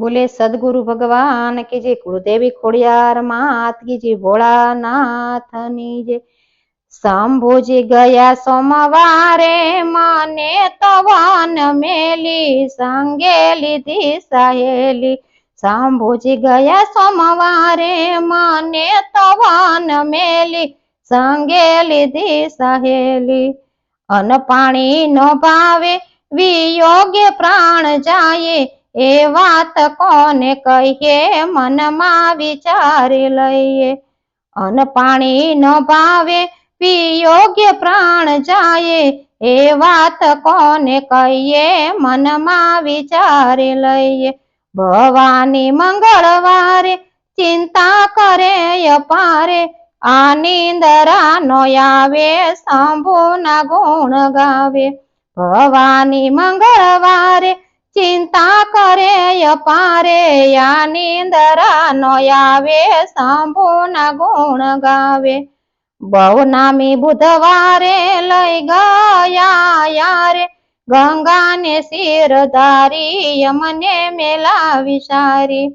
बोले सदगुरु भगवान की जय, कुलदेवी खोड़ियार मात की जय, भोलानाथनी जय। शंभुजी गया सोमवारे माने तो वन मेली, संगे लीधी सहेली। शंभुजी गया सोमवारे माने तो वन मेली, संगे लीधी सहेली। अन पाणी नो भावे वियोग्य प्राण जाए, ए वात कोने कहिए मन में विचारी लईए। अन पाणी न भावे वियोग्य प्राण जाए, ए वात कोने कहिए मन में विचारी लईए। भवानी मंगलवारे चिंता करे अपारे, आ नींदरा नो आवे शंभुना गुण गावे। भवानी मंगलवारे चिंता करे अपारे, या नींदरा नो आवे शंभुना गुण गावे। बहुनामी बुधवारे लई गया यारे, गंगा ने सिरधारी यमने मेला विचारी।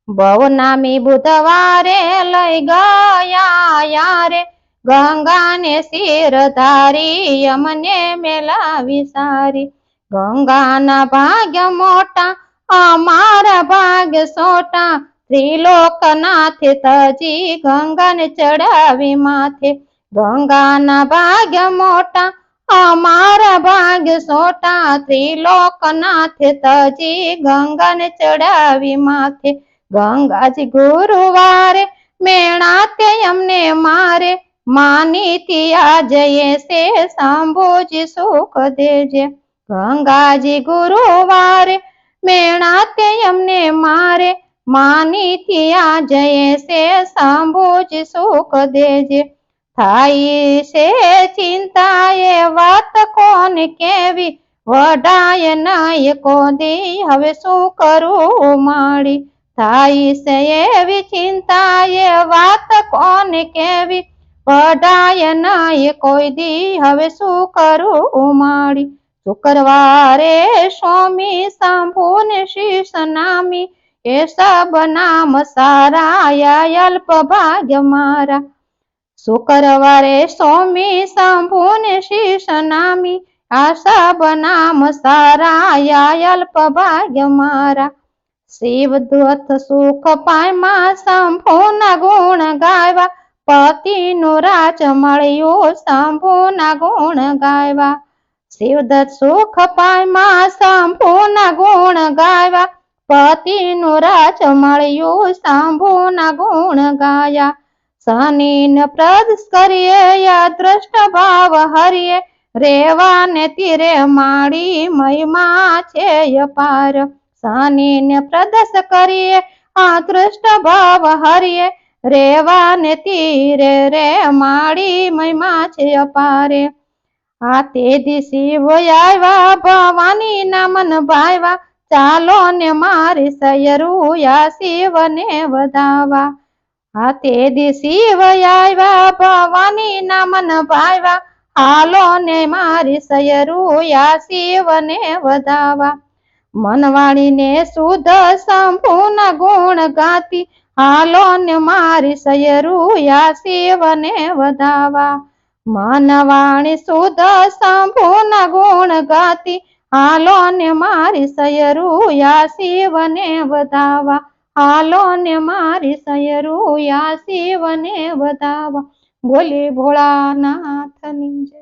बहुनामी बुधवारे लई गया यारे, गंगा ने सिरधारी यमने मेला विचारी। गंगा ना भाग्य मोटा अमारा भाग्य सोटा, त्रिलोकनाथ तजी गंगा ने चढ़ावी माथे। गंगा ना भाग्य मोटा अमारा भाग्य सोटा, त्रिलोकनाथ तजी गंगा ने चढ़ावी माथे। गंगा जी गुरुवारे मेणाते यमने मारे, मानी तिया जये से शंभुजी सुख देजे। गंगा जी गुरुवारे मेणाते यमने मारे, मानी तिया जये से शंभुजी सुख देजे। थाई से चिंता ये वात कोन केवी, वडाय नाय को दी हवे शू करू माड़ी। थाई से एवी चिंता ये वात कोन केवी, वडाय नाय कोई दी हवे शू करू माड़ी। शुक्रवारे स्वामी शंभु ने शीश नामी, ये सब नाम सारा या अल्प भाग्य मारा। शुक्रवारे स्वामी शंभु ने शीश नामी, आ सब नाम सारा या अल्प भाग्य मारा। शिव दूत सुख पाय मा शंभु ना गुण गायवा, पति नु राज मळ्यो शंभु ना गुण गायवा। शिवदत्त सुख पाय मा शंभुना गुण गाया, पति नु राज मळ्यो शंभुना गुण गाया। शनि न प्रदस करिए या दृष्ट भाव हरिये, रेवा ने तीरे माड़ी महिमा छे अपार। शनि ने प्रदस करिए आ दृष्ट भाव हरिये, रेवा ने तीरे रे माड़ी महिमा छे अपारे। आ ते दिशी वयावा भवानी ना मन भायवा, चालो ने मारी सयरू या शिव ने वधावा। आ ते दिशी वयावा भवानी ना मन भायवा, हालो ने मारी सयरू या शिव ने वधावा। मनवाणी ने शुद्ध शंभु ना गुण गाती, हालो ने मारी सयरू या शिव ने वधावा। मनवाणी शुद्ध शंभु ना गुण गाती, हालो ने मारी सयरू या शिव ने वधावा। हालो ने मारी सयरू या शिव ने वधावा। बोले भोलानाथ नी जय।